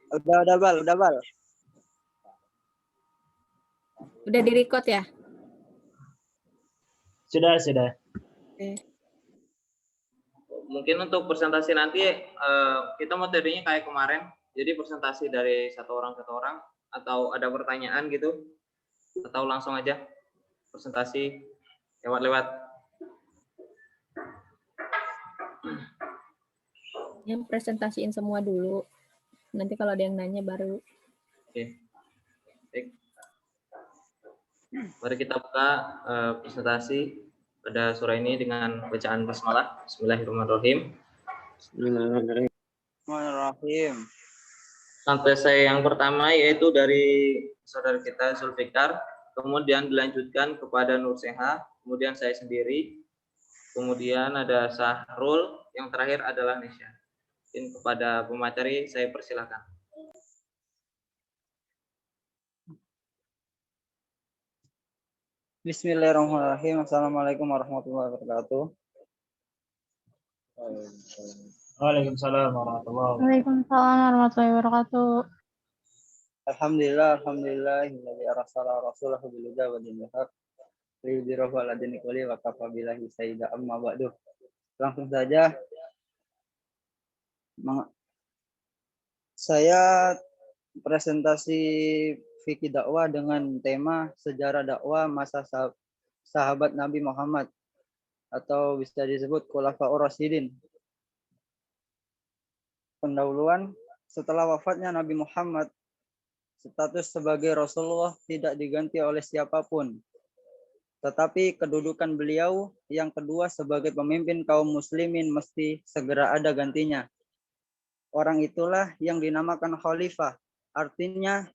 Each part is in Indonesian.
Udah, Bal. Udah di-record ya? Sudah. Oke. Mungkin untuk presentasi nanti kita materinya kayak kemarin. Jadi presentasi dari satu orang atau ada pertanyaan gitu, atau langsung aja presentasi lewat. Yang presentasiin semua dulu. Nanti kalau ada yang nanya baru. Oke. Baik. Mari kita buka presentasi pada sore ini dengan bacaan basmalah. Bismillahirrahmanirrahim. Bismillahirrahmanirrahim. Sampai saya yang pertama yaitu dari saudara kita Zulfikar, kemudian dilanjutkan kepada Nur Seha, kemudian saya sendiri, kemudian ada Sahrul, yang terakhir adalah Nesya. Kepada pemateri saya persilakan. Bismillahirrahmanirrahim. Assalamualaikum warahmatullahi wabarakatuh. Waalaikumsalam warahmatullahi wabarakatuh. Waalaikumsalam warahmatullahi wabarakatuh. Alhamdulillahilladzi arsala rasulahu bil huda wa dinil haq liyudhhirahu 'ala dini kulli wa kafa billahi shahidan amma ba'du. Langsung saja saya presentasi fikih dakwah dengan tema sejarah dakwah masa sahabat Nabi Muhammad atau bisa disebut Khulafaur Rasyidin. Pendahuluan, setelah wafatnya Nabi Muhammad, status sebagai Rasulullah tidak diganti oleh siapapun. Tetapi kedudukan beliau yang kedua sebagai pemimpin kaum muslimin mesti segera ada gantinya. Orang itulah yang dinamakan khalifah, artinya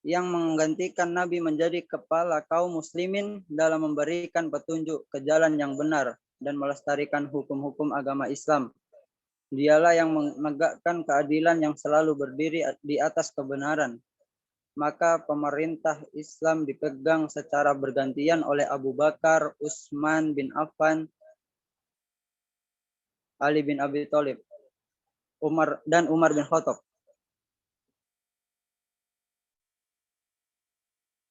yang menggantikan Nabi menjadi kepala kaum muslimin dalam memberikan petunjuk ke jalan yang benar dan melestarikan hukum-hukum agama Islam. Dialah yang menegakkan keadilan yang selalu berdiri di atas kebenaran. Maka pemerintah Islam dipegang secara bergantian oleh Abu Bakar, Utsman bin Affan, Ali bin Abi Thalib, Umar bin Khattab.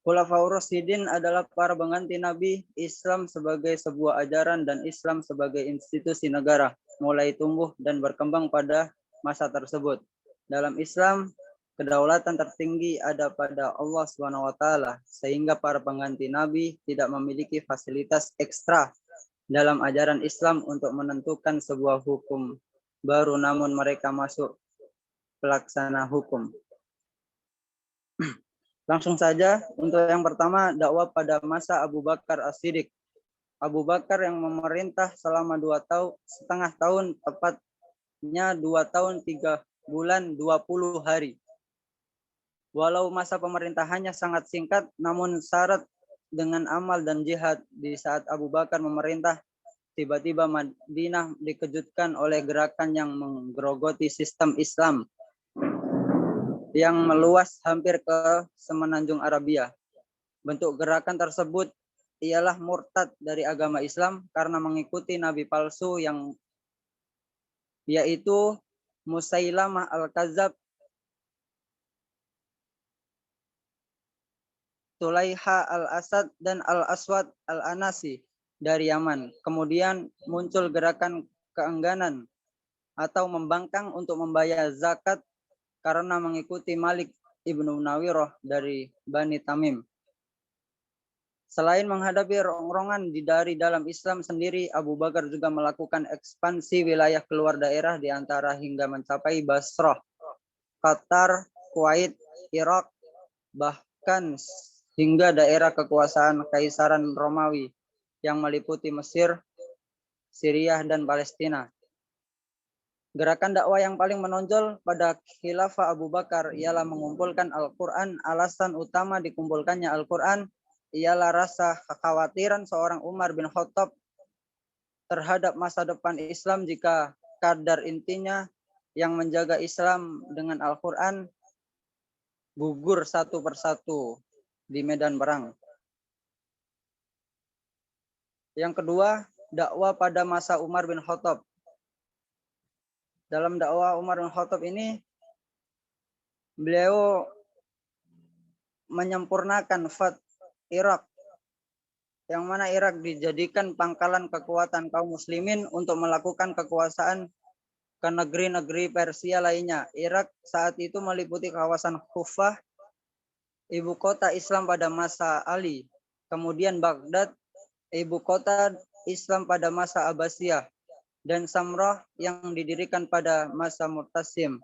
Khulafaur Rasyidin adalah para pengganti Nabi, Islam sebagai sebuah ajaran dan Islam sebagai institusi negara mulai tumbuh dan berkembang pada masa tersebut. Dalam Islam, kedaulatan tertinggi ada pada Allah SWT, sehingga para pengganti Nabi tidak memiliki fasilitas ekstra dalam ajaran Islam untuk menentukan sebuah hukum baru, namun mereka masuk pelaksana hukum. Langsung saja, untuk yang pertama, dakwah pada masa Abu Bakar As-Siddiq. Abu Bakar yang memerintah selama 2,5 tahun, tepatnya 2 tahun 3 bulan 20 hari. Walau masa pemerintahannya sangat singkat, namun syarat dengan amal dan jihad. Di saat Abu Bakar memerintah, tiba-tiba Madinah dikejutkan oleh gerakan yang menggerogoti sistem Islam yang meluas hampir ke semenanjung Arabia. Bentuk gerakan tersebut ialah murtad dari agama Islam karena mengikuti nabi palsu yaitu Musailamah Al-Kadzab, Tulaiha Al-Asad, dan Al-Aswad Al-Anasi dari Yaman. Kemudian muncul gerakan keengganan atau membangkang untuk membayar zakat karena mengikuti Malik ibnu Nawirah dari Bani Tamim. Selain menghadapi rongrongan dari dalam Islam sendiri, Abu Bakar juga melakukan ekspansi wilayah keluar daerah di antara hingga mencapai Basrah, Qatar, Kuwait, Irak, bahkan hingga daerah kekuasaan Kaisaran Romawi yang meliputi Mesir, Syria, dan Palestina. Gerakan dakwah yang paling menonjol pada khilafah Abu Bakar ialah mengumpulkan Al-Quran. Alasan utama dikumpulkannya Al-Quran ialah rasa kekhawatiran seorang Umar bin Khattab terhadap masa depan Islam jika kadar intinya yang menjaga Islam dengan Al-Quran gugur satu persatu di medan perang. Yang kedua, dakwah pada masa Umar bin Khattab. Dalam dakwah Umar bin Khattab ini beliau menyempurnakan Fath Irak, yang mana Irak dijadikan pangkalan kekuatan kaum muslimin untuk melakukan kekuasaan ke negeri-negeri Persia lainnya. Irak saat itu meliputi kawasan Kufah, ibu kota Islam pada masa Ali. Kemudian Baghdad, ibu kota Islam pada masa Abbasiyah. Dan Samrah yang didirikan pada masa Murtasim.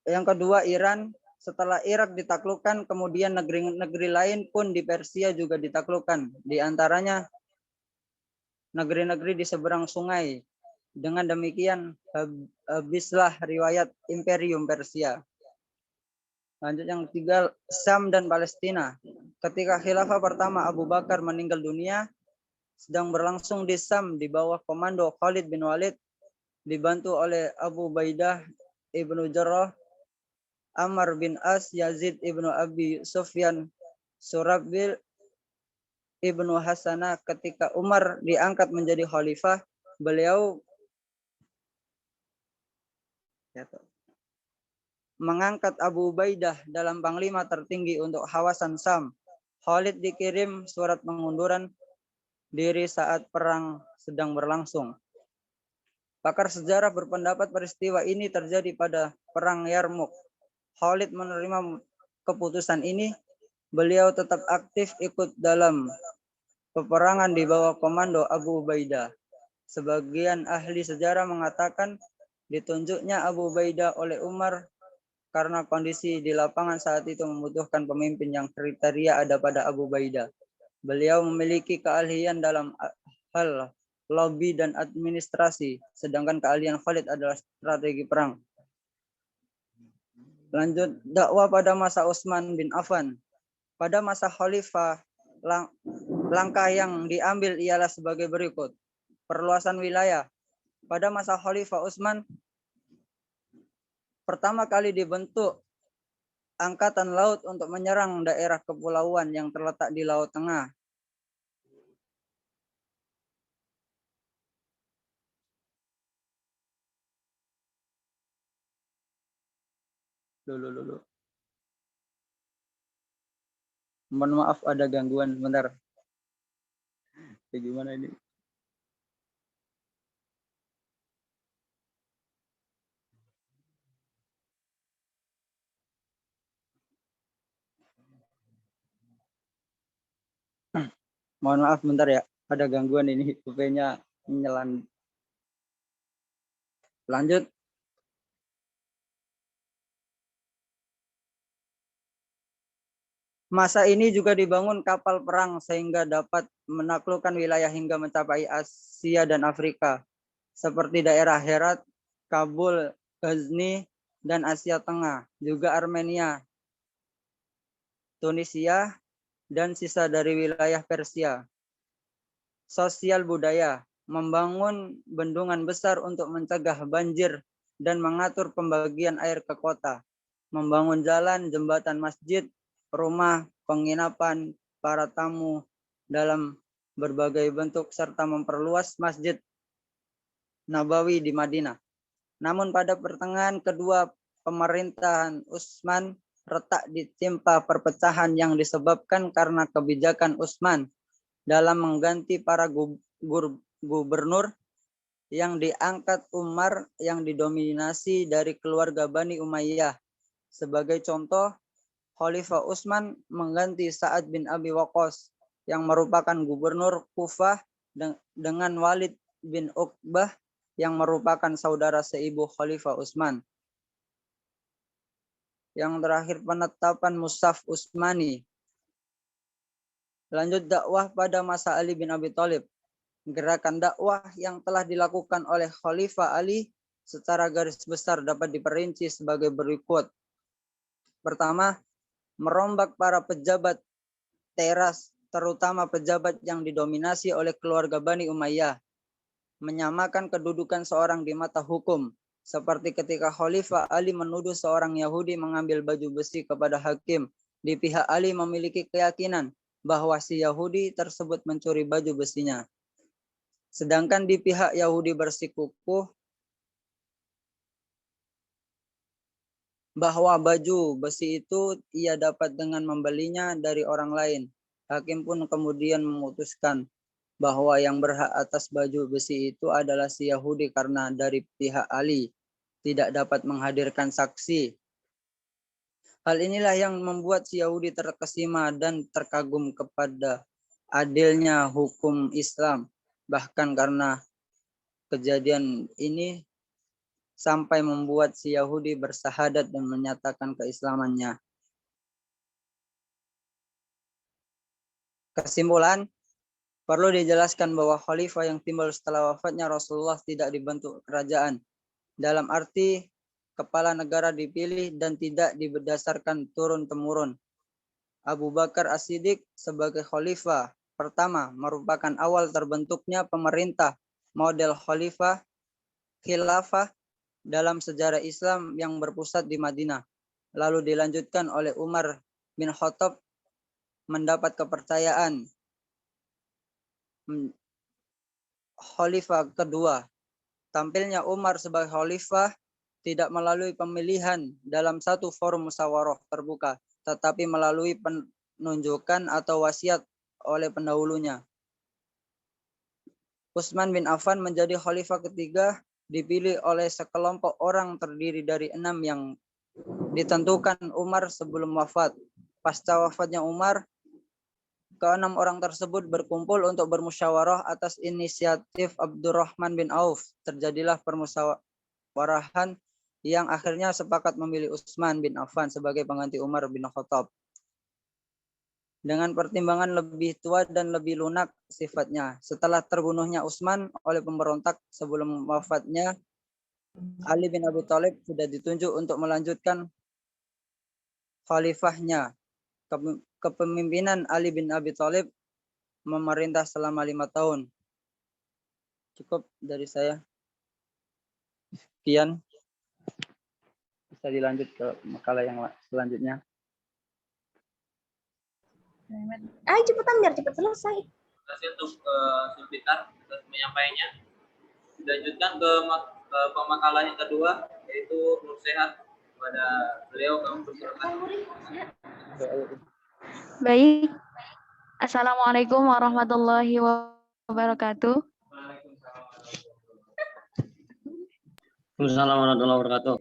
Yang kedua, Iran. Setelah Irak ditaklukkan, kemudian negeri-negeri lain pun di Persia juga ditaklukkan. Di antaranya negeri-negeri di seberang sungai. Dengan demikian, habislah riwayat Imperium Persia. Lanjut yang ketiga, Syam dan Palestina. Ketika khilafah pertama Abu Bakar meninggal dunia, sedang berlangsung di Syam di bawah komando Khalid bin Walid, dibantu oleh Abu Ubaidah ibnu Jarrah, Ammar bin As, Yazid ibnu Abi Sufyan, Surabil ibnu Hasanah. Ketika Umar diangkat menjadi khalifah, beliau mengangkat Abu Ubaidah dalam panglima tertinggi untuk kawasan Syam. Khalid dikirim surat pengunduran diri saat perang sedang berlangsung. Pakar sejarah berpendapat peristiwa ini terjadi pada perang Yarmuk. Khalid menerima keputusan ini. Beliau tetap aktif ikut dalam peperangan di bawah komando Abu Ubaidah. Sebagian ahli sejarah mengatakan ditunjuknya Abu Ubaidah oleh Umar karena kondisi di lapangan saat itu membutuhkan pemimpin yang kriteria ada pada Abu Ubaidah. Beliau memiliki keahlian dalam hal lobby dan administrasi, sedangkan keahlian Khalid adalah strategi perang. Lanjut, dakwah pada masa Utsman bin Affan. Pada masa khalifah, langkah yang diambil ialah sebagai berikut. Perluasan wilayah. Pada masa khalifah Utsman, pertama kali dibentuk angkatan laut untuk menyerang daerah kepulauan yang terletak di Laut Tengah. Dulu. Mohon maaf ada gangguan bentar. Gimana ini? Mohon maaf bentar ya, ada gangguan ini, HP-nya nyelan. Lanjut. Masa ini juga dibangun kapal perang sehingga dapat menaklukkan wilayah hingga mencapai Asia dan Afrika, seperti daerah Herat, Kabul, Ghazni, dan Asia Tengah, juga Armenia, Tunisia, dan sisa dari wilayah Persia. Sosial budaya, membangun bendungan besar untuk mencegah banjir dan mengatur pembagian air ke kota, membangun jalan, jembatan, masjid, rumah, penginapan, para tamu dalam berbagai bentuk, serta memperluas Masjid Nabawi di Madinah. Namun pada pertengahan kedua pemerintahan Utsman retak ditimpa perpecahan yang disebabkan karena kebijakan Utsman dalam mengganti para gubernur yang diangkat Umar yang didominasi dari keluarga Bani Umayyah. Sebagai contoh, Khalifah Utsman mengganti Sa'ad bin Abi Waqqas yang merupakan gubernur Kufah dengan Walid bin Uqbah yang merupakan saudara seibu Khalifah Utsman. Yang terakhir, penetapan Mushaf Utsmani. Lanjut, dakwah pada masa Ali bin Abi Thalib. Gerakan dakwah yang telah dilakukan oleh Khalifah Ali secara garis besar dapat diperinci sebagai berikut. Pertama, merombak para pejabat teras, terutama pejabat yang didominasi oleh keluarga Bani Umayyah, menyamakan kedudukan seorang di mata hukum, seperti ketika Khalifah Ali menuduh seorang Yahudi mengambil baju besi kepada hakim. Di pihak Ali memiliki keyakinan bahwa si Yahudi tersebut mencuri baju besinya. Sedangkan di pihak Yahudi bersikukuh bahwa baju besi itu ia dapat dengan membelinya dari orang lain. Hakim pun kemudian memutuskan bahwa yang berhak atas baju besi itu adalah si Yahudi karena dari pihak Ali tidak dapat menghadirkan saksi. Hal inilah yang membuat si Yahudi terkesima dan terkagum kepada adilnya hukum Islam. Bahkan karena kejadian ini sampai membuat si Yahudi bersahadat dan menyatakan keislamannya. Kesimpulan, perlu dijelaskan bahwa khalifah yang timbul setelah wafatnya Rasulullah tidak dibentuk kerajaan. Dalam arti kepala negara dipilih dan tidak berdasarkan turun-temurun. Abu Bakar As-Siddiq sebagai khalifah pertama merupakan awal terbentuknya pemerintah model khilafah dalam sejarah Islam yang berpusat di Madinah. Lalu dilanjutkan oleh Umar bin Khattab mendapat kepercayaan khalifah kedua. Tampilnya Umar sebagai khalifah tidak melalui pemilihan dalam satu forum musyawarah terbuka, tetapi melalui penunjukan atau wasiat oleh pendahulunya. Utsman bin Affan menjadi khalifah ketiga, dipilih oleh sekelompok orang terdiri dari 6 yang ditentukan Umar sebelum wafat. Pasca wafatnya Umar, ke-6 orang tersebut berkumpul untuk bermusyawarah atas inisiatif Abdurrahman bin Auf. Terjadilah permusyawarahan yang akhirnya sepakat memilih Utsman bin Affan sebagai pengganti Umar bin Khattab. Dengan pertimbangan lebih tua dan lebih lunak sifatnya. Setelah terbunuhnya Utsman oleh pemberontak sebelum wafatnya, Ali bin Abi Thalib sudah ditunjuk untuk melanjutkan khalifahnya. Kepemimpinan Ali bin Abi Thalib memerintah selama 5 tahun. Cukup dari saya. Sekian. Bisa dilanjut ke makalah yang selanjutnya. Ayo cepetan biar cepat selesai. Terima kasih untuk Zulfikar atas penyampaiannya. Dilanjutkan ke pemakalan yang kedua, yaitu Nur Sehat. Kepada beliau kami persilakan. Baik. Assalamualaikum warahmatullahi wabarakatuh. Waalaikumsalam warahmatullahi wabarakatuh.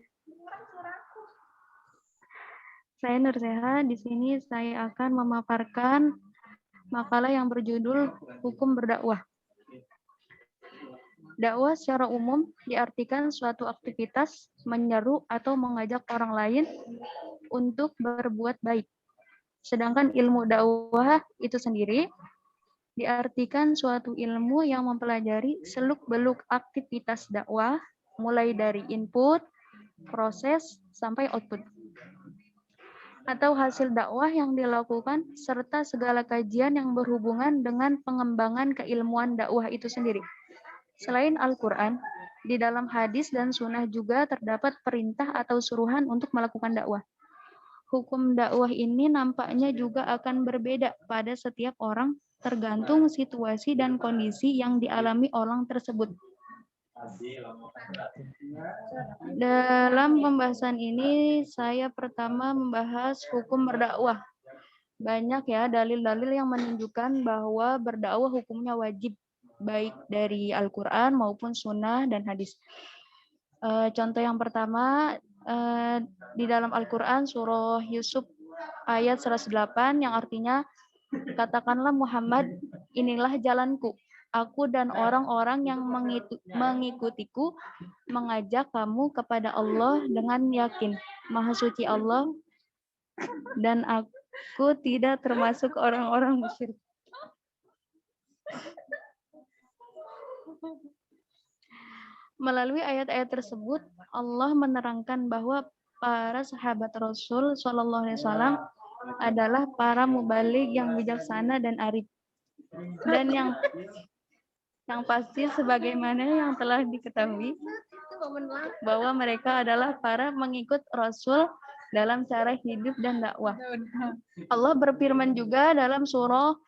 Saya Nur Seha. Di sini saya akan memaparkan makalah yang berjudul Hukum Berdakwah. Dakwah secara umum diartikan suatu aktivitas menyeru atau mengajak orang lain untuk berbuat baik. Sedangkan ilmu dakwah itu sendiri diartikan suatu ilmu yang mempelajari seluk-beluk aktivitas dakwah, mulai dari input, proses, sampai output, atau hasil dakwah yang dilakukan, serta segala kajian yang berhubungan dengan pengembangan keilmuan dakwah itu sendiri. Selain Al-Quran, di dalam hadis dan sunnah juga terdapat perintah atau suruhan untuk melakukan dakwah. Hukum dakwah ini nampaknya juga akan berbeda pada setiap orang, tergantung situasi dan kondisi yang dialami orang tersebut. Dalam pembahasan ini, saya pertama membahas hukum berdakwah. Banyak ya dalil-dalil yang menunjukkan bahwa berdakwah hukumnya wajib, baik dari Al-Quran maupun sunnah dan hadis. Contoh yang pertama, di dalam Al-Quran surah Yusuf ayat 108 yang artinya, katakanlah Muhammad, inilah jalanku. Aku dan orang-orang yang mengikutiku mengajak kamu kepada Allah dengan yakin. Maha suci Allah dan aku tidak termasuk orang-orang musyrik. Melalui ayat-ayat tersebut, Allah menerangkan bahwa para sahabat Rasul SAW adalah para mubaligh yang bijaksana dan arif. Dan yang pasti sebagaimana yang telah diketahui bahwa mereka adalah para mengikut Rasul dalam cara hidup dan dakwah. Allah berfirman juga dalam surah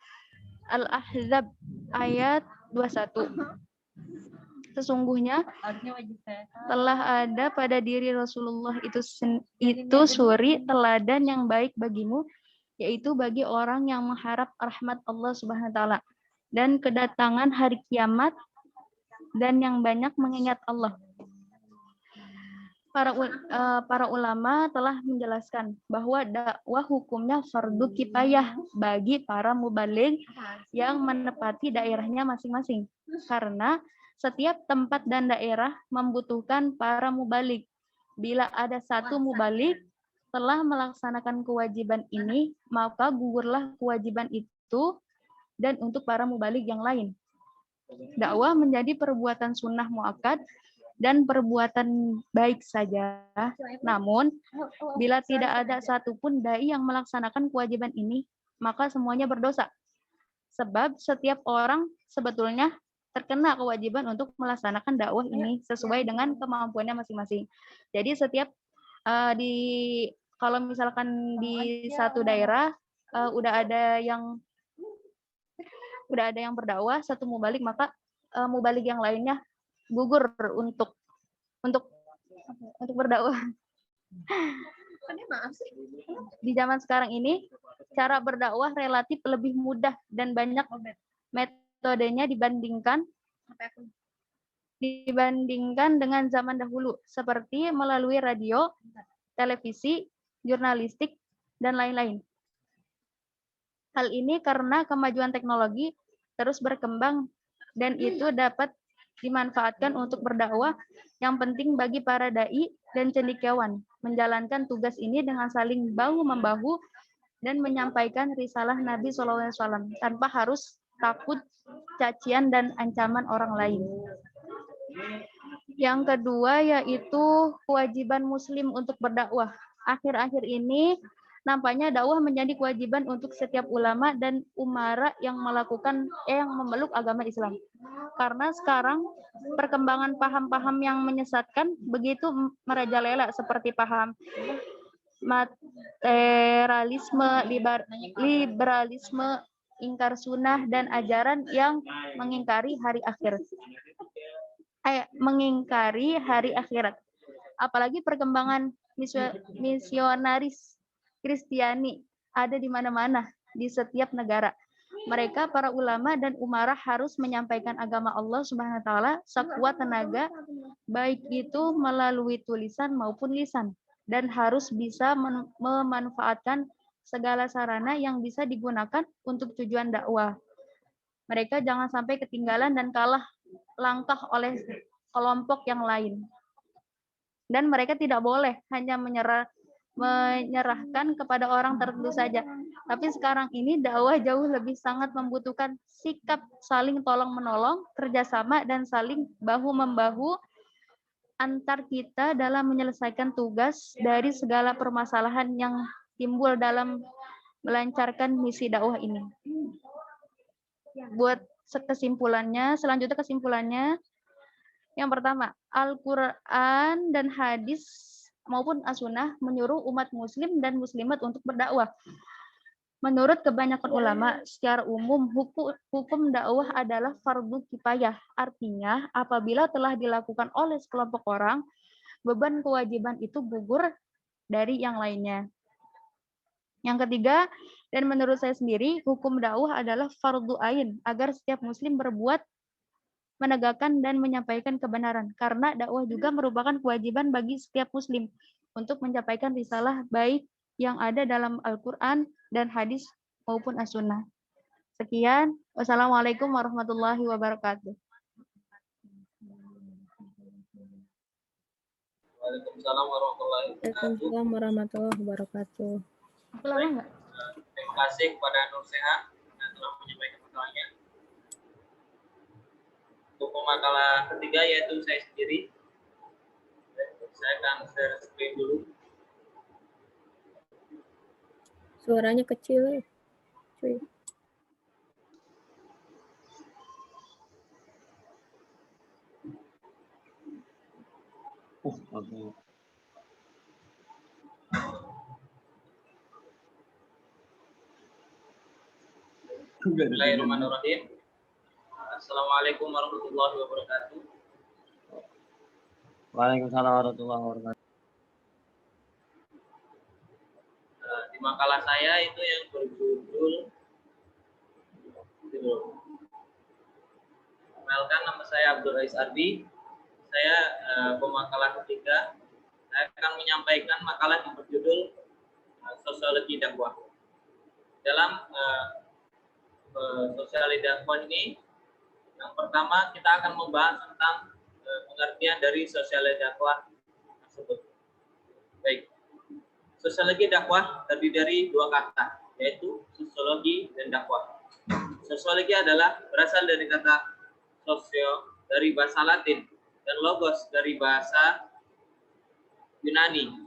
Al-Ahzab ayat 21. Sesungguhnya telah ada pada diri Rasulullah itu suri teladan yang baik bagimu, yaitu bagi orang yang mengharap rahmat Allah Subhanahu wa taala dan kedatangan hari kiamat dan yang banyak mengingat Allah. Para ulama telah menjelaskan bahwa dakwah hukumnya fardu kifayah bagi para mubaligh yang menepati daerahnya masing-masing. Karena setiap tempat dan daerah membutuhkan para mubaligh. Bila ada satu mubaligh telah melaksanakan kewajiban ini, maka gugurlah kewajiban itu dan untuk para mubaligh yang lain. Dakwah menjadi perbuatan sunnah muakkad dan perbuatan baik saja. Namun, bila tidak ada satupun dai yang melaksanakan kewajiban ini, maka semuanya berdosa. Sebab setiap orang sebetulnya terkena kewajiban untuk melaksanakan dakwah ini sesuai dengan kemampuannya masing-masing. Jadi setiap kalau misalkan di satu daerah udah ada yang berdakwah, satu mubaligh, maka mubaligh yang lainnya gugur untuk berdakwah. Di zaman sekarang ini cara berdakwah relatif lebih mudah dan banyak metodenya dibandingkan dengan zaman dahulu, seperti melalui radio, televisi, jurnalistik, dan lain-lain. Hal ini karena kemajuan teknologi terus berkembang dan itu dapat dimanfaatkan untuk berdakwah. Yang penting bagi para dai dan cendekiawan menjalankan tugas ini dengan saling bahu-membahu dan menyampaikan risalah Nabi SAW tanpa harus takut cacian dan ancaman orang lain. Yang kedua yaitu kewajiban muslim untuk berdakwah. Akhir-akhir ini nampaknya dakwah menjadi kewajiban untuk setiap ulama dan umara yang memeluk agama Islam. Karena sekarang perkembangan paham-paham yang menyesatkan begitu merajalela, seperti paham materialisme, liberalisme, ingkar sunnah, dan ajaran yang mengingkari hari akhirat. Apalagi perkembangan misionaris Kristiani ada di mana-mana, di setiap negara. Mereka, para ulama dan umarah, harus menyampaikan agama Allah Subhanahu wa taala sekuat tenaga, baik itu melalui tulisan maupun lisan, dan harus bisa memanfaatkan segala sarana yang bisa digunakan untuk tujuan dakwah. Mereka jangan sampai ketinggalan dan kalah langkah oleh kelompok yang lain. Dan mereka tidak boleh hanya menyerahkan kepada orang tertentu saja. Tapi sekarang ini dakwah jauh lebih sangat membutuhkan sikap saling tolong-menolong, kerjasama, dan saling bahu-membahu antar kita dalam menyelesaikan tugas dari segala permasalahan yang timbul dalam melancarkan misi dakwah ini. Selanjutnya kesimpulannya, yang pertama, Al-Quran dan hadis maupun as-sunnah menyuruh umat muslim dan muslimat untuk berdakwah. Menurut kebanyakan ulama, secara umum hukum dakwah adalah fardu kifayah. Artinya, apabila telah dilakukan oleh sekelompok orang, beban kewajiban itu gugur dari yang lainnya. Yang ketiga, dan menurut saya sendiri, hukum dakwah adalah fardu ain agar setiap muslim berbuat, menegakkan dan menyampaikan kebenaran, karena dakwah juga merupakan kewajiban bagi setiap muslim untuk menyampaikan risalah baik yang ada dalam Al-Quran dan hadis maupun as-sunnah. Sekian, wassalamualaikum warahmatullahi wabarakatuh. Waalaikumsalam warahmatullahi wabarakatuh. Waalaikumsalam warahmatullahi wabarakatuh. Terima kasih kepada Nur Seha yang telah menyampaikan makalahnya. Untuk makalah ketiga yaitu saya sendiri. Saya akan share screen dulu. Suaranya kecil, cuy. Bismillahirrahmanirrahim. Assalamualaikum warahmatullahi wabarakatuh. Waalaikumsalam warahmatullahi wabarakatuh. Di makalah saya itu yang berjudul Kenalkan, nama saya Abdul Rais Ardi. Saya pemakalah ketiga. Saya akan menyampaikan makalah yang berjudul Sosiologi Dakwah. Dalam sosiologi dakwah ini, yang pertama kita akan membahas tentang pengertian dari sosiologi dakwah tersebut. Baik, sosiologi dakwah terdiri dari dua kata, yaitu sosiologi dan dakwah. Sosiologi adalah berasal dari kata sosio dari bahasa Latin dan logos dari bahasa Yunani.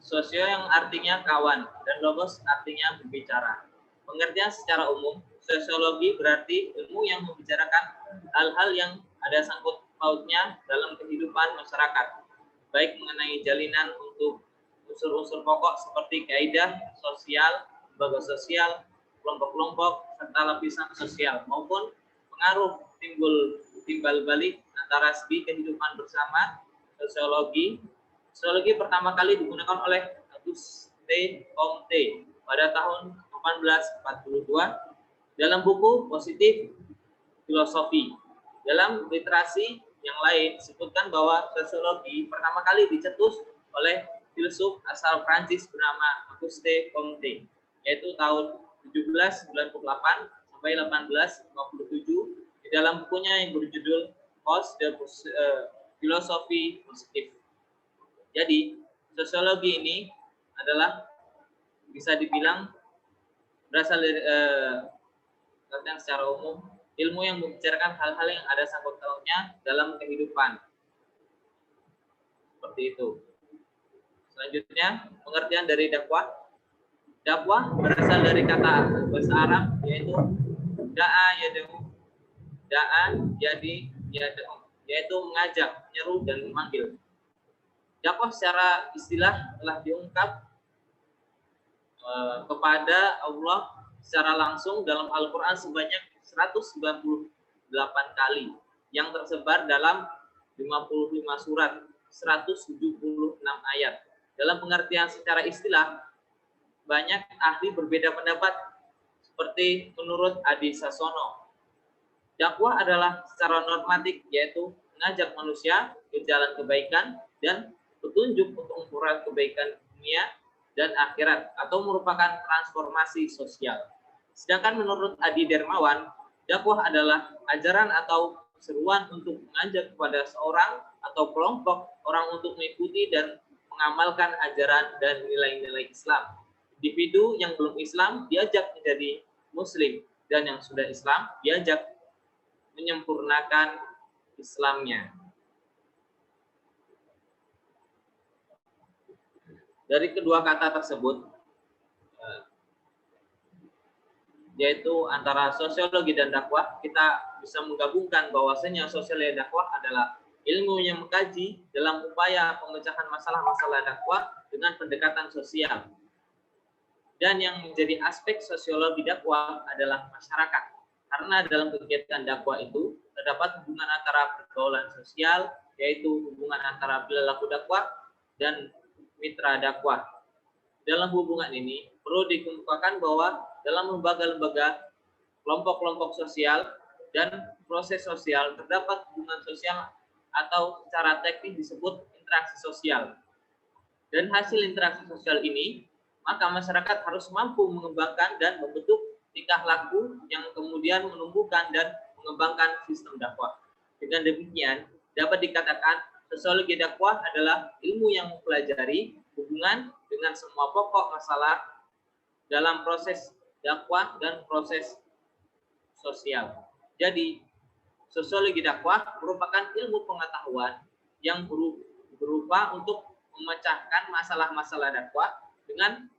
Sosio yang artinya kawan dan logos artinya berbicara. Pengertian secara umum, sosiologi berarti ilmu yang membicarakan hal-hal yang ada sangkut pautnya dalam kehidupan masyarakat, baik mengenai jalinan untuk unsur-unsur pokok seperti kaidah sosial, lembaga sosial, kelompok-kelompok, serta lapisan sosial, maupun pengaruh timbal balik antara segi kehidupan bersama. Sosiologi pertama kali digunakan oleh Auguste Comte pada tahun 1842 dalam buku Positif Filosofi. Dalam literasi yang lain disebutkan bahwa sosiologi pertama kali dicetus oleh filsuf asal Prancis bernama Auguste Comte, yaitu tahun 1798 sampai 1857 di dalam bukunya yang berjudul Post de Filosofi Positif. Jadi, sosiologi ini adalah bisa dibilang berasal dari yang secara umum ilmu yang membicarakan hal-hal yang ada sangkut pautnya dalam kehidupan. Seperti itu. Selanjutnya, pengertian dari dakwah. Dakwah berasal dari kata bahasa Arab yaitu da'a yad'u, da'an yadi yad'u, yaitu mengajak, menyeru dan memanggil. Dakwah secara istilah telah diungkap kepada Allah secara langsung dalam Al-Quran sebanyak 198 kali yang tersebar dalam 55 surat, 176 ayat. Dalam pengertian secara istilah, banyak ahli berbeda pendapat seperti menurut Adi Sasono. Dakwah adalah secara normatif yaitu mengajak manusia ke jalan kebaikan dan petunjuk untuk ukuran kebaikan dunia dan akhirat atau merupakan transformasi sosial. Sedangkan menurut Adi Dermawan, dakwah adalah ajaran atau seruan untuk mengajak kepada seorang atau kelompok orang untuk mengikuti dan mengamalkan ajaran dan nilai-nilai Islam. Individu yang belum Islam diajak menjadi Muslim dan yang sudah Islam diajak menyempurnakan Islamnya. Dari kedua kata tersebut, yaitu antara sosiologi dan dakwah, kita bisa menggabungkan bahwasanya sosiologi dan dakwah adalah ilmu yang mengkaji dalam upaya pemecahan masalah-masalah dakwah dengan pendekatan sosial. Dan yang menjadi aspek sosiologi dakwah adalah masyarakat. Karena dalam kegiatan dakwah itu terdapat hubungan antara pergaulan sosial, yaitu hubungan antara pelaku dakwah dan mitra dakwah. Dalam hubungan ini perlu dikemukakan bahwa dalam lembaga-lembaga, kelompok-kelompok sosial dan proses sosial terdapat hubungan sosial atau secara teknis disebut interaksi sosial. Dan hasil interaksi sosial ini, maka masyarakat harus mampu mengembangkan dan membentuk tingkah laku yang kemudian menumbuhkan dan mengembangkan sistem dakwah. Dengan demikian, dapat dikatakan sosiologi dakwah adalah ilmu yang mempelajari hubungan dengan semua pokok masalah dalam proses dakwah dan proses sosial. Jadi, sosiologi dakwah merupakan ilmu pengetahuan yang berupa untuk memecahkan masalah-masalah dakwah dengan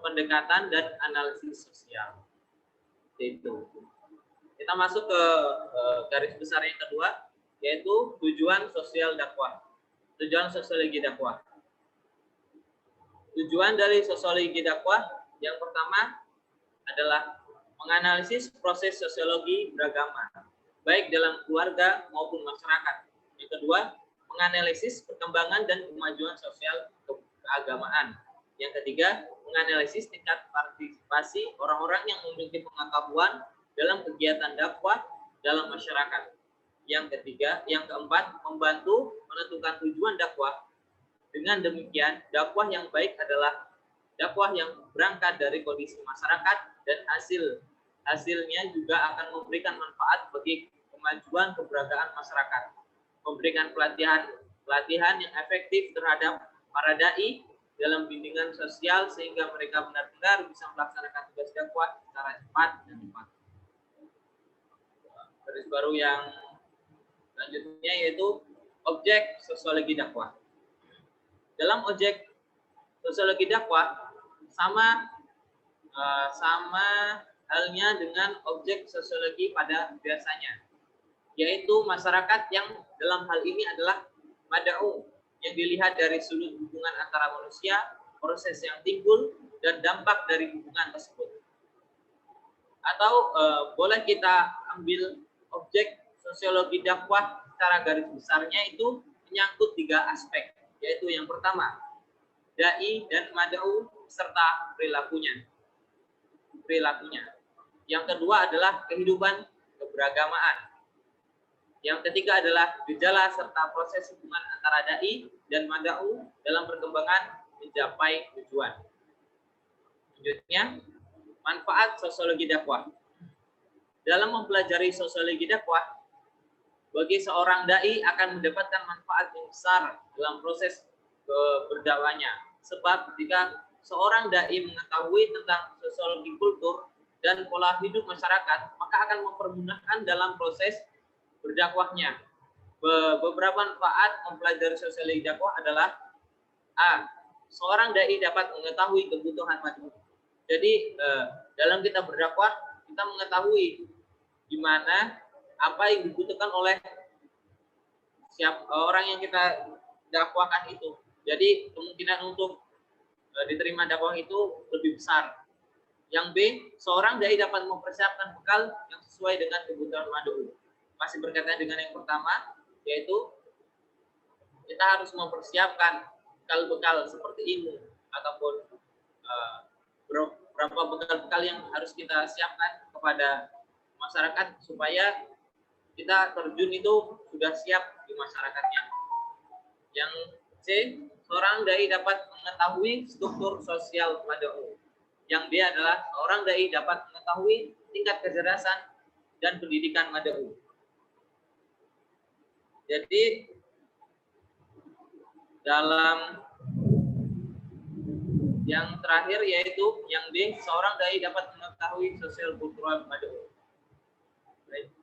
pendekatan dan analisis sosial. Itu. Kita masuk ke garis besar yang kedua, yaitu tujuan sosial dakwah. Tujuan sosiologi dakwah. Tujuan dari sosiologi dakwah yang pertama adalah menganalisis proses sosiologi beragama. baik dalam keluarga maupun masyarakat. Yang kedua, menganalisis perkembangan dan kemajuan sosial keagamaan. Yang ketiga, menganalisis tingkat partisipasi orang-orang yang memiliki pengetahuan dalam kegiatan dakwah dalam masyarakat. Yang keempat, membantu menentukan tujuan dakwah. Dengan demikian, dakwah yang baik adalah dakwah yang berangkat dari kondisi masyarakat dan hasilnya juga akan memberikan manfaat bagi kemajuan keberadaan masyarakat. Memberikan pelatihan yang efektif terhadap para dai dalam bimbingan sosial sehingga mereka benar-benar bisa melaksanakan tugas dakwah secara cepat dan tepat. Garis baru yang selanjutnya yaitu objek sosiologi dakwah. Dalam objek sosiologi dakwah sama halnya dengan objek sosiologi pada biasanya, yaitu masyarakat yang dalam hal ini adalah mad'u, yang dilihat dari sudut hubungan antara manusia, proses yang timbul, dan dampak dari hubungan tersebut. Atau boleh kita ambil objek sosiologi dakwah secara garis besarnya itu menyangkut 3 aspek, yaitu yang pertama, dai dan mad'u serta perilakunya. Yang kedua adalah kehidupan keberagamaan. Yang ketiga adalah gejala serta proses hubungan antara dai dan mad'u dalam perkembangan mencapai tujuan. Selanjutnya, manfaat sosiologi dakwah. Dalam mempelajari sosiologi dakwah, bagi seorang dai akan mendapatkan manfaat yang besar dalam proses berdakwahnya. Sebab ketika seorang dai mengetahui tentang sosiologi kultur dan pola hidup masyarakat, maka akan mempermudahkan dalam proses berdakwahnya. Beberapa manfaat mempelajari sosiologi dakwah adalah A. Seorang dai dapat mengetahui kebutuhan mad'u. Jadi dalam kita berdakwah, kita mengetahui di mana apa yang dibutuhkan oleh orang yang kita dakwahkan itu. Jadi kemungkinan untuk diterima dakwah itu lebih besar. Yang B, seorang dai dapat mempersiapkan bekal yang sesuai dengan kebutuhan mad'u. Masih berkaitan dengan yang pertama, yaitu kita harus mempersiapkan bekal-bekal seperti ilmu ataupun beberapa bekal-bekal yang harus kita siapkan kepada masyarakat supaya kita terjun itu sudah siap di masyarakatnya. Yang C, seorang dai dapat mengetahui struktur sosial mad'u. Yang D adalah seorang dai dapat mengetahui tingkat kecerdasan dan pendidikan mad'u. Jadi dalam yang terakhir yaitu yang D, seorang dai dapat mengetahui sosial kultural mad'u. Baik.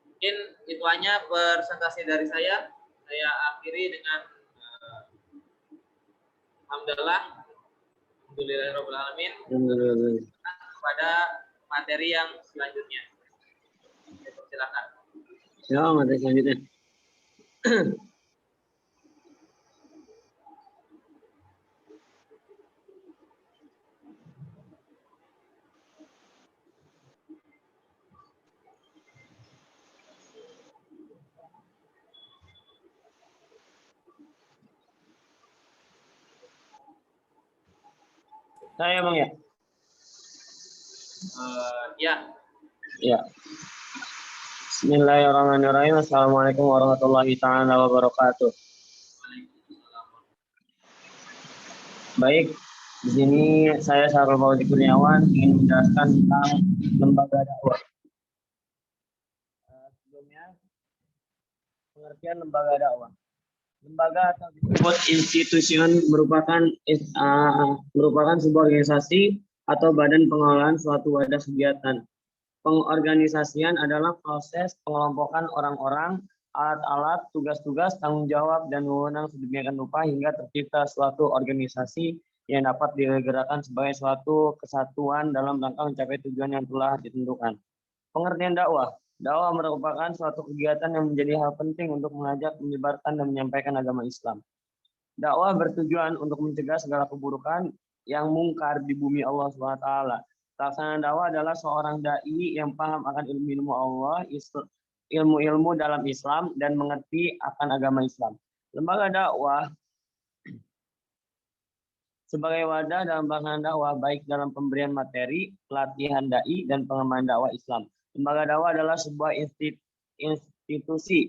Mungkin itu hanya presentasi dari saya. Saya akhiri dengan alhamdulillahirobbilalamin kepada materi yang selanjutnya. Silakan. Ya, materi selanjutnya. Saya Bang ya? Ya. Ya. Bismillahirrahmanirrahim. Assalamualaikum warahmatullahi taala wabarakatuh. Baik, di sini saya Sarul Fauzi Kurniawan ingin menjelaskan tentang lembaga dakwah. Sebelumnya, pengertian lembaga dakwah. Lembaga atau disebut institusi merupakan sebuah organisasi atau badan pengelolaan suatu wadah kegiatan. Pengorganisasian adalah proses pengelompokan orang-orang, alat-alat, tugas-tugas, tanggung jawab, dan wewenang sedemikian rupa hingga tercipta suatu organisasi yang dapat digerakkan sebagai suatu kesatuan dalam rangka mencapai tujuan yang telah ditentukan. Pengertian dakwah. Dakwah merupakan suatu kegiatan yang menjadi hal penting untuk mengajak, menyebarkan, dan menyampaikan agama Islam. Dakwah bertujuan untuk mencegah segala keburukan yang mungkar di bumi Allah SWT. Pelaksanaan dakwah adalah seorang dai yang paham akan ilmu Allah, ilmu-ilmu dalam Islam dan mengerti akan agama Islam. Lembaga dakwah sebagai wadah dalam pelaksanaan dakwah baik dalam pemberian materi, pelatihan dai, dan pengembangan dakwah Islam. Lembaga dakwah adalah sebuah institusi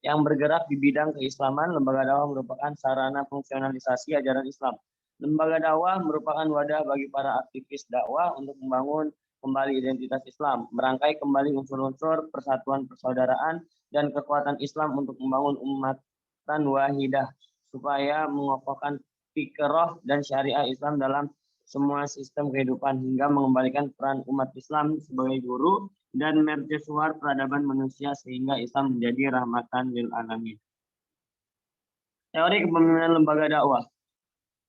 yang bergerak di bidang keislaman. Lembaga dakwah merupakan sarana fungsionalisasi ajaran Islam. Lembaga dakwah merupakan wadah bagi para aktivis dakwah untuk membangun kembali identitas Islam, merangkai kembali unsur-unsur persatuan persaudaraan dan kekuatan Islam untuk membangun umatan wahidah supaya mengokohkan fikroh dan syariah Islam dalam semua sistem kehidupan hingga mengembalikan peran umat Islam sebagai guru dan mercusuar peradaban manusia sehingga Islam menjadi rahmatan lil alamin. Teori kepemimpinan lembaga dakwah.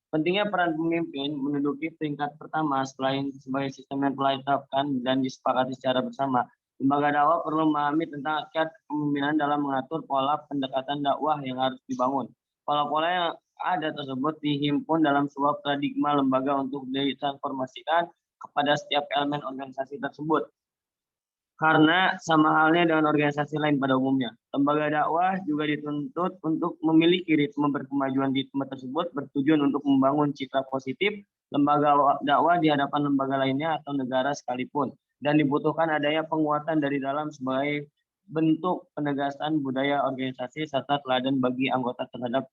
Pentingnya peran pemimpin menduduki peringkat pertama selain sebagai sistem yang telah diterapkan dan disepakati secara bersama. Lembaga dakwah perlu memahami tentang hakikat kepemimpinan dalam mengatur pola pendekatan dakwah yang harus dibangun. Pola-pola yang ada tersebut dihimpun dalam sebuah paradigma lembaga untuk ditransformasikan kepada setiap elemen organisasi tersebut. Karena sama halnya dengan organisasi lain pada umumnya, lembaga dakwah juga dituntut untuk memiliki ritme berkemajuan di tempat tersebut bertujuan untuk membangun citra positif lembaga dakwah di hadapan lembaga lainnya atau negara sekalipun, dan dibutuhkan adanya penguatan dari dalam sebagai bentuk penegasan budaya organisasi serta teladan bagi anggota terhadap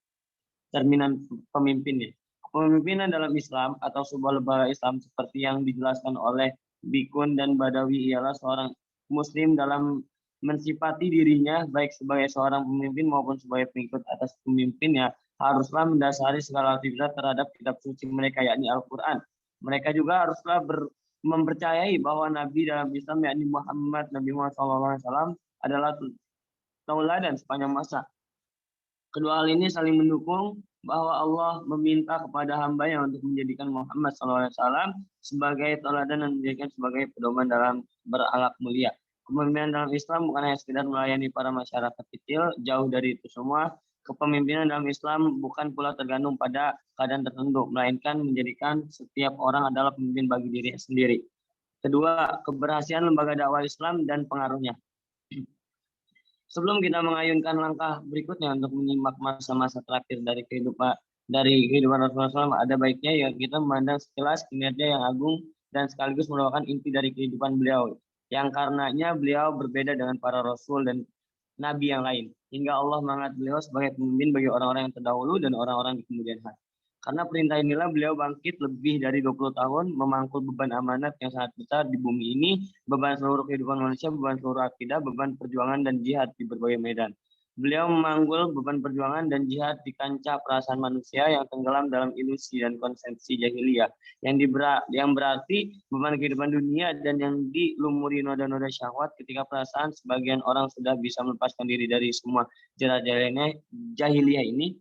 cerminan pemimpinnya. Kepemimpinan dalam Islam atau sebuah lembaga Islam seperti yang dijelaskan oleh Bikun dan Badawi ialah seorang Muslim dalam mensifati dirinya baik sebagai seorang pemimpin maupun sebagai pengikut atas pemimpinnya haruslah mendasari segala aktivitas terhadap kitab suci mereka yakni Al-Quran. Mereka juga haruslah mempercayai bahwa Nabi dalam Islam yakni Nabi Muhammad SAW adalah tauladan sepanjang masa. Kedua hal ini saling mendukung bahwa Allah meminta kepada hamba-Nya untuk menjadikan Muhammad SAW sebagai tauladan dan menjadikan sebagai pedoman dalam berakhlak mulia. Kepemimpinan dalam Islam bukan hanya sekedar melayani para masyarakat kecil, jauh dari itu semua. Kepemimpinan dalam Islam bukan pula tergantung pada keadaan tertentu, melainkan menjadikan setiap orang adalah pemimpin bagi dirinya sendiri. Kedua, keberhasilan lembaga dakwah Islam dan pengaruhnya. Sebelum kita mengayunkan langkah berikutnya untuk menyimak masa-masa terakhir dari kehidupan Rasulullah SAW, ada baiknya ya kita memandang sekilas kinerja yang agung dan sekaligus merupakan inti dari kehidupan beliau, yang karenanya beliau berbeda dengan para rasul dan nabi yang lain, hingga Allah mengangkat beliau sebagai pemimpin bagi orang-orang yang terdahulu dan orang-orang di kemudian hari. Karena perintah inilah beliau bangkit lebih dari 20 tahun, memangkul beban amanat yang sangat besar di bumi ini, beban seluruh kehidupan manusia, beban seluruh akidah, beban perjuangan dan jihad di berbagai medan. Beliau memanggul beban perjuangan dan jihad di kancah perasaan manusia yang tenggelam dalam ilusi dan konsepsi jahiliyah, yang berarti beban kehidupan dunia dan yang dilumuri noda-noda syahwat ketika perasaan sebagian orang sudah bisa melepaskan diri dari semua jerat jahiliyah ini.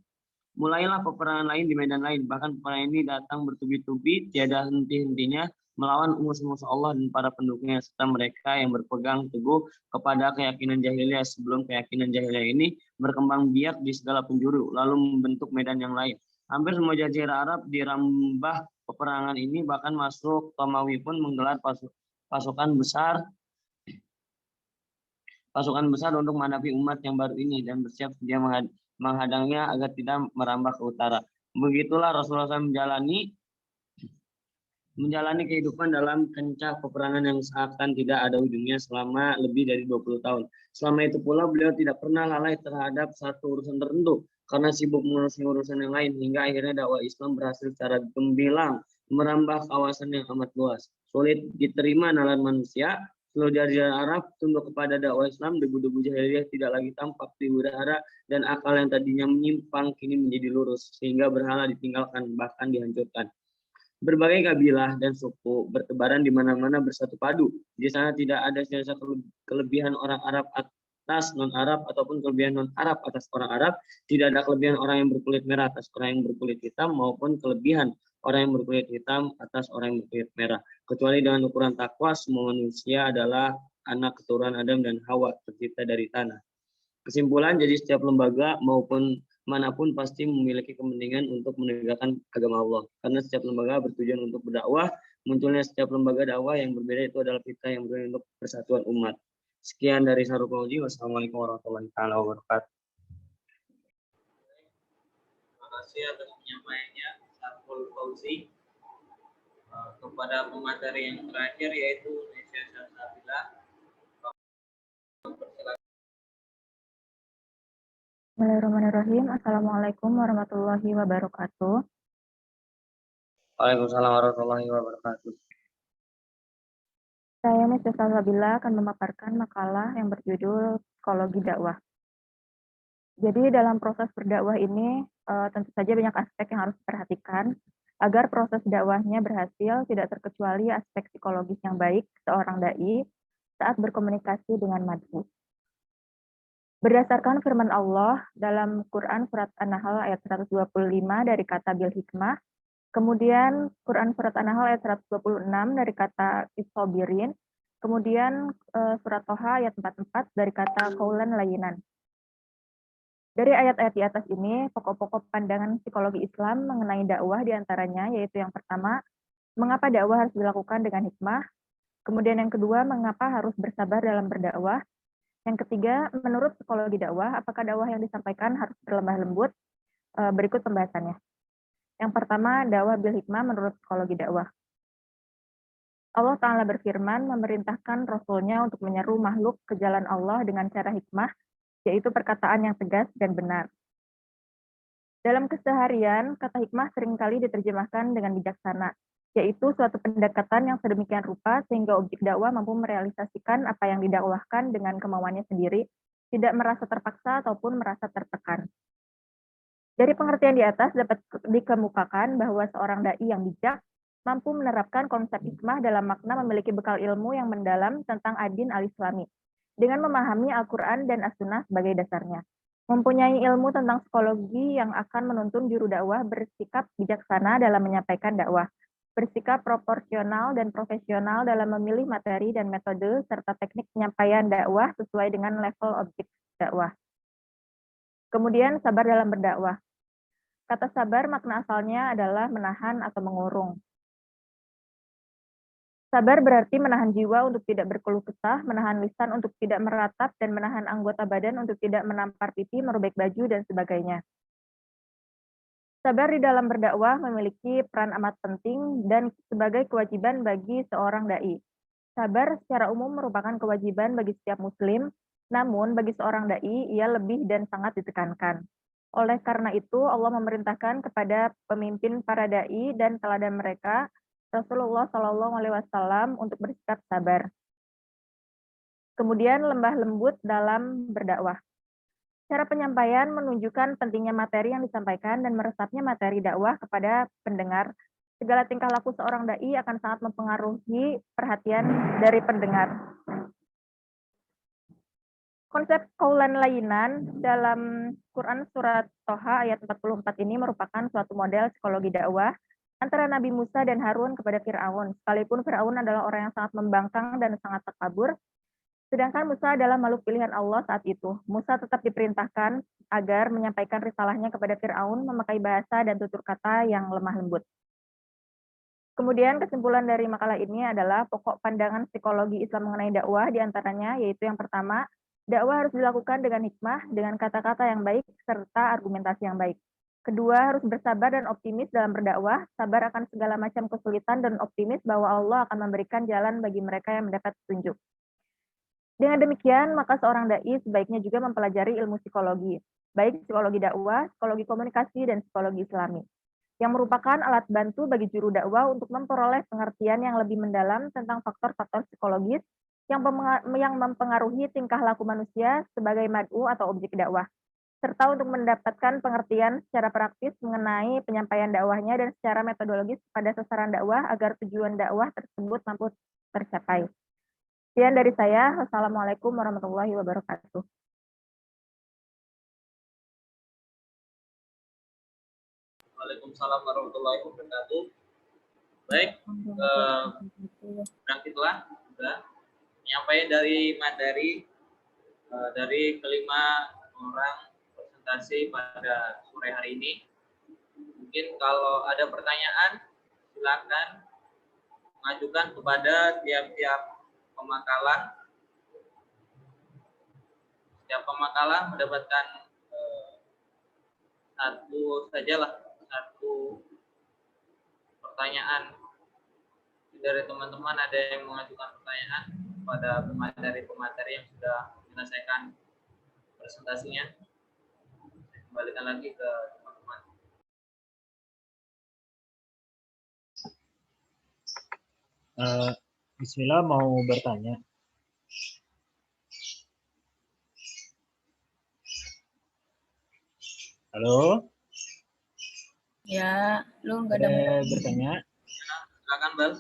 Mulailah peperangan lain di medan lain, bahkan peperangan ini datang bertubi-tubi, tiada henti-hentinya, melawan musuh-musuh Allah dan para pendukungnya, serta mereka yang berpegang teguh kepada keyakinan jahiliyah sebelum keyakinan jahiliyah ini berkembang biak di segala penjuru, lalu membentuk medan yang lain. Hampir semua jazirah Arab dirambah peperangan ini, bahkan masuk Romawi pun menggelar pasukan besar untuk menghadapi umat yang baru ini dan bersiap sedia menghadangnya agar tidak merambah ke utara. Begitulah Rasulullah SAW menjalani kehidupan dalam kancah peperangan yang seakan tidak ada ujungnya selama lebih dari 20 tahun. Selama itu pula beliau tidak pernah lalai terhadap satu urusan tertentu karena sibuk mengurusi urusan yang lain, hingga akhirnya dakwah Islam berhasil secara gemilang merambah kawasan yang amat luas. Sulit diterima nalar manusia, seluruh jazirah Arab tunduk kepada dakwah Islam, debu-debu jahiliyah tidak lagi tampak di udara, dan akal yang tadinya menyimpang kini menjadi lurus, sehingga berhala ditinggalkan, bahkan dihancurkan. Berbagai kabilah dan suku bertebaran di mana-mana bersatu padu. Di sana tidak ada sisa kelebihan orang Arab atas non-Arab ataupun kelebihan non-Arab atas orang Arab. Tidak ada kelebihan orang yang berkulit merah atas orang yang berkulit hitam maupun kelebihan orang yang berkulit hitam atas orang yang berkulit merah. Kecuali dengan ukuran takwa, semua manusia adalah anak keturunan Adam dan Hawa, tercipta dari tanah. Kesimpulan, jadi setiap lembaga maupun manapun pasti memiliki kepentingan untuk menegakkan agama Allah. Karena setiap lembaga bertujuan untuk berdakwah, munculnya setiap lembaga dakwah yang berbeda itu adalah fitrah yang berbeda untuk persatuan umat. Sekian dari Sarul Fauzi. Wassalamualaikum warahmatullahi wabarakatuh. Terima kasih atas penyampaiannya Sarul Fauzi. Kepada pemateri yang terakhir yaitu Nesya Salsabila. Bismillahirrahmanirrahim. Assalamualaikum warahmatullahi wabarakatuh. Waalaikumsalam warahmatullahi wabarakatuh. Saya Nesya Salsabila akan memaparkan makalah yang berjudul Psikologi Dakwah. Jadi dalam proses berdakwah ini tentu saja banyak aspek yang harus diperhatikan agar proses dakwahnya berhasil, tidak terkecuali aspek psikologis yang baik seorang dai saat berkomunikasi dengan mad'u. Berdasarkan firman Allah dalam Quran surat An-Nahl ayat 125 dari kata bil hikmah, kemudian Quran surat An-Nahl ayat 126 dari kata isobirin, kemudian surat Toha ayat 44 dari kata qaulan layyinan. Dari ayat-ayat di atas ini, pokok-pokok pandangan psikologi Islam mengenai dakwah diantaranya, yaitu yang pertama, mengapa dakwah harus dilakukan dengan hikmah, kemudian yang kedua, mengapa harus bersabar dalam berdakwah, yang ketiga, menurut psikologi dakwah, apakah dakwah yang disampaikan harus berlemah lembut? Berikut pembahasannya. Yang pertama, dakwah bil hikmah menurut psikologi dakwah. Allah Ta'ala berfirman, memerintahkan Rasul-Nya untuk menyeru makhluk ke jalan Allah dengan cara hikmah, yaitu perkataan yang tegas dan benar. Dalam keseharian, kata hikmah seringkali diterjemahkan dengan bijaksana, yaitu suatu pendekatan yang sedemikian rupa sehingga objek dakwah mampu merealisasikan apa yang didakwahkan dengan kemauannya sendiri, tidak merasa terpaksa ataupun merasa tertekan. Dari pengertian di atas dapat dikemukakan bahwa seorang dai yang bijak mampu menerapkan konsep hikmah dalam makna memiliki bekal ilmu yang mendalam tentang ad-din al-islami, dengan memahami Al-Quran dan As-Sunnah sebagai dasarnya. Mempunyai ilmu tentang psikologi yang akan menuntun juru dakwah bersikap bijaksana dalam menyampaikan dakwah, bersikap proporsional dan profesional dalam memilih materi dan metode, serta teknik penyampaian dakwah sesuai dengan level objek dakwah. Kemudian, sabar dalam berdakwah. Kata sabar makna asalnya adalah menahan atau mengurung. Sabar berarti menahan jiwa untuk tidak berkeluh kesah, menahan lisan untuk tidak meratap, dan menahan anggota badan untuk tidak menampar pipi, merobek baju, dan sebagainya. Sabar di dalam berdakwah memiliki peran amat penting dan sebagai kewajiban bagi seorang dai. Sabar secara umum merupakan kewajiban bagi setiap muslim, namun bagi seorang dai ia lebih dan sangat ditekankan. Oleh karena itu Allah memerintahkan kepada pemimpin para dai dan teladan mereka, Rasulullah SAW, untuk bersikap sabar. Kemudian lembah lembut dalam berdakwah. Cara penyampaian menunjukkan pentingnya materi yang disampaikan dan meresapnya materi dakwah kepada pendengar. Segala tingkah laku seorang dai akan sangat mempengaruhi perhatian dari pendengar. Konsep qaulan layyinan dalam Quran surat Toha ayat 44 ini merupakan suatu model psikologi dakwah antara Nabi Musa dan Harun kepada Fir'aun. Sekalipun Fir'aun adalah orang yang sangat membangkang dan sangat takabur, sedangkan Musa adalah makhluk pilihan Allah saat itu. Musa tetap diperintahkan agar menyampaikan risalahnya kepada Fir'aun memakai bahasa dan tutur kata yang lemah lembut. Kemudian kesimpulan dari makalah ini adalah pokok pandangan psikologi Islam mengenai dakwah diantaranya yaitu yang pertama, dakwah harus dilakukan dengan hikmah, dengan kata-kata yang baik, serta argumentasi yang baik. Kedua, harus bersabar dan optimis dalam berdakwah, sabar akan segala macam kesulitan dan optimis bahwa Allah akan memberikan jalan bagi mereka yang mendapat petunjuk. Dengan demikian, maka seorang dai sebaiknya juga mempelajari ilmu psikologi, baik psikologi dakwah, psikologi komunikasi, dan psikologi Islami, yang merupakan alat bantu bagi juru dakwah untuk memperoleh pengertian yang lebih mendalam tentang faktor-faktor psikologis yang mempengaruhi tingkah laku manusia sebagai mad'u atau objek dakwah, serta untuk mendapatkan pengertian secara praktis mengenai penyampaian dakwahnya dan secara metodologis pada sasaran dakwah agar tujuan dakwah tersebut mampu tercapai. Sekian dari saya. Wassalamualaikum warahmatullahi wabarakatuh. Waalaikumsalam warahmatullahi wabarakatuh. Baik, berangkitlah sudah penyampaian dari materi dari kelima orang presentasi pada sore hari ini. Mungkin kalau ada pertanyaan silakan mengajukan kepada tiap-tiap pemakalan Setiap pemakalah mendapatkan satu sajalah, satu pertanyaan dari teman-teman. Ada yang mengajukan pertanyaan kepada pemateri yang sudah menyelesaikan presentasinya. Saya kembalikan lagi ke teman-teman. Bismillah, mau bertanya. Halo? Ya, lu nggak ada bertanya? Silakan, Bal.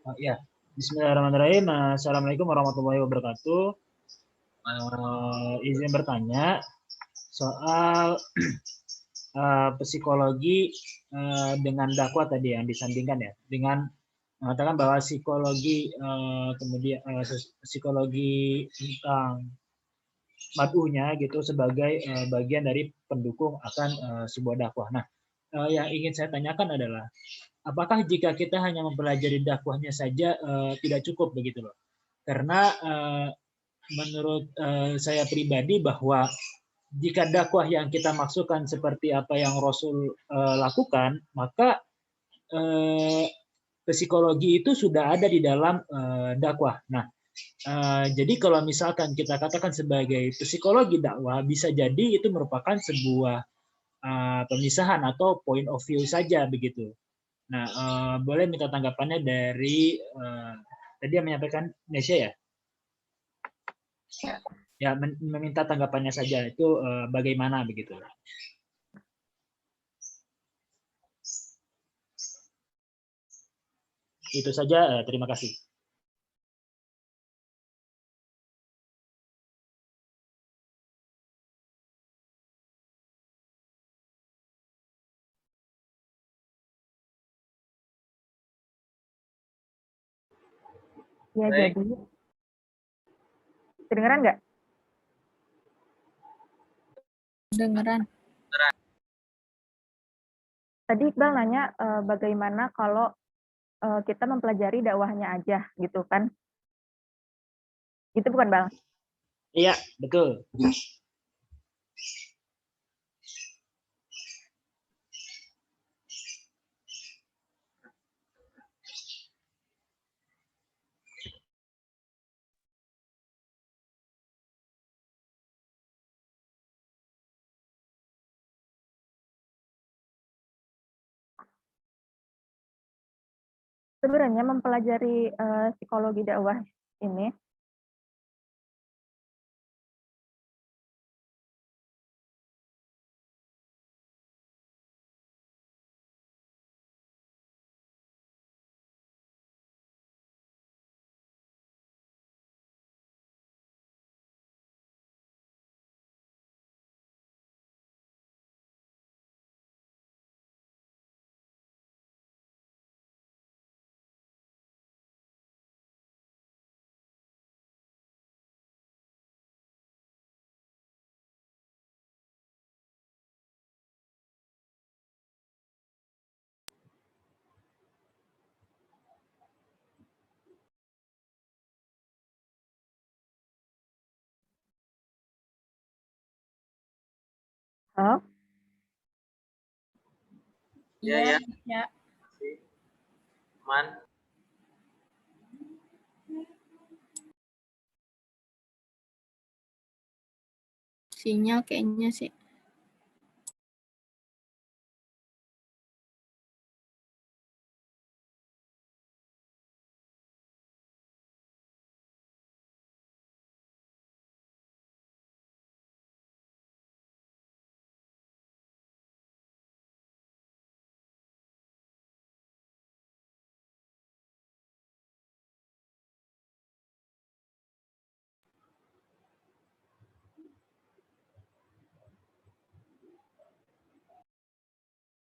Oh, ya. Bismillahirrahmanirrahim. Assalamualaikum warahmatullahi wabarakatuh. Izin bertanya soal psikologi dengan dakwah tadi yang disandingkan ya, dengan mengatakan bahwa psikologi kemudian psikologi tentang mad'unya gitu sebagai bagian dari pendukung akan sebuah dakwah. Nah, yang ingin saya tanyakan adalah apakah jika kita hanya mempelajari dakwahnya saja tidak cukup begitu loh? Karena menurut saya pribadi bahwa jika dakwah yang kita maksudkan seperti apa yang Rasul lakukan, maka psikologi itu sudah ada di dalam dakwah. Nah, jadi kalau misalkan kita katakan sebagai psikologi dakwah, bisa jadi itu merupakan sebuah pemisahan atau point of view saja begitu. Nah, boleh minta tanggapannya dari tadi yang menyampaikan Nesya ya? Ya, meminta tanggapannya saja itu bagaimana begitu. Itu saja, terima kasih. Ya, Baik. jadi kedengeran nggak? kedengeran. Tadi Iqbal nanya bagaimana kalau kita mempelajari dakwahnya aja gitu kan? Gitu bukan Bang? Iya, betul. Sebenarnya mempelajari psikologi dakwah ini Iya, ya. Ya. Aman. Sinyal kayaknya sih.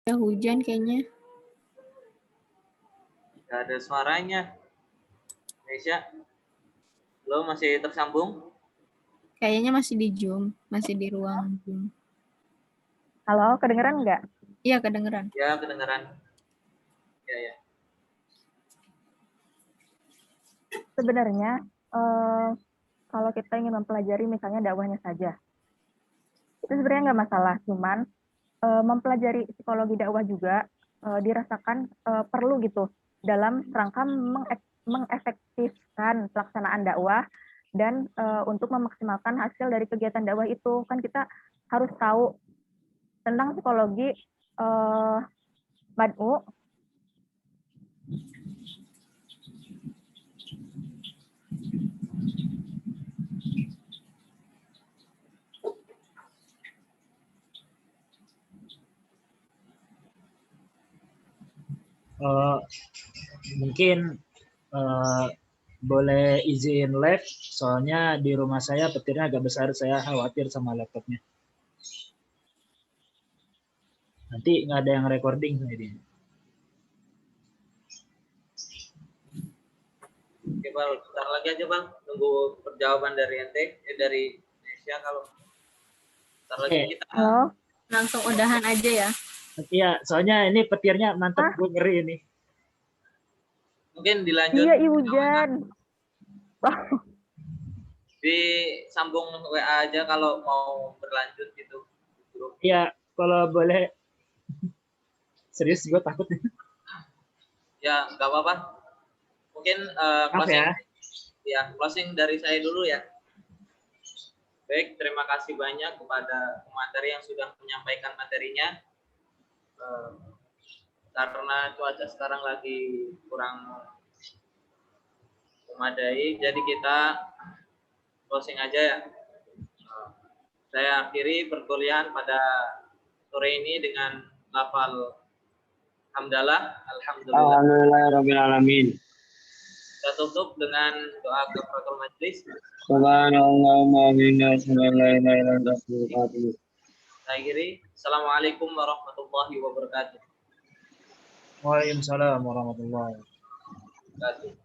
Ya, hujan kayaknya. Nggak ada suaranya. Nesya, lo masih tersambung? Kayaknya masih di Zoom, masih di ruang Zoom. Halo, kedengeran nggak? Iya, kedengeran. Ya, kedengeran. Ya, ya. Sebenarnya kalau kita ingin mempelajari misalnya dakwahnya saja. Itu sebenarnya nggak masalah, cuman mempelajari psikologi dakwah juga dirasakan perlu gitu dalam rangka mengefektifkan pelaksanaan dakwah dan untuk memaksimalkan hasil dari kegiatan dakwah itu. Kan kita harus tahu tentang psikologi mad'u. Mungkin boleh izin live, soalnya di rumah saya petirnya agak besar, saya khawatir sama laptopnya. Nanti nggak ada yang recording ini. Oke Bang, bentar lagi aja Bang, tunggu perjawaban dari ente, dari Indonesia. Kalau bentar lagi kita Langsung udahan aja ya. Iya, soalnya ini petirnya mantap, gue ngeri ini. mungkin dilanjut. Iya, hujan. Disambung WA aja kalau mau berlanjut gitu. Iya, kalau boleh. Serius, gue takut. Ya, nggak apa-apa. Mungkin closing, closing dari saya dulu ya. Baik, terima kasih banyak kepada pemateri yang sudah menyampaikan materinya. Karena cuaca sekarang lagi kurang memadai, jadi kita closing aja ya. Saya akhiri perkuliahan pada sore ini dengan lafal hamdalah, alhamdulillah. Alhamdulillahirrahmanirrahim. Kita tutup dengan doa kafaratul majlis. Subhanallahumma minna subhanallah. Saya akhiri. Assalamualaikum warahmatullahi wabarakatuh. Waalaikumsalam warahmatullahi wabarakatuh.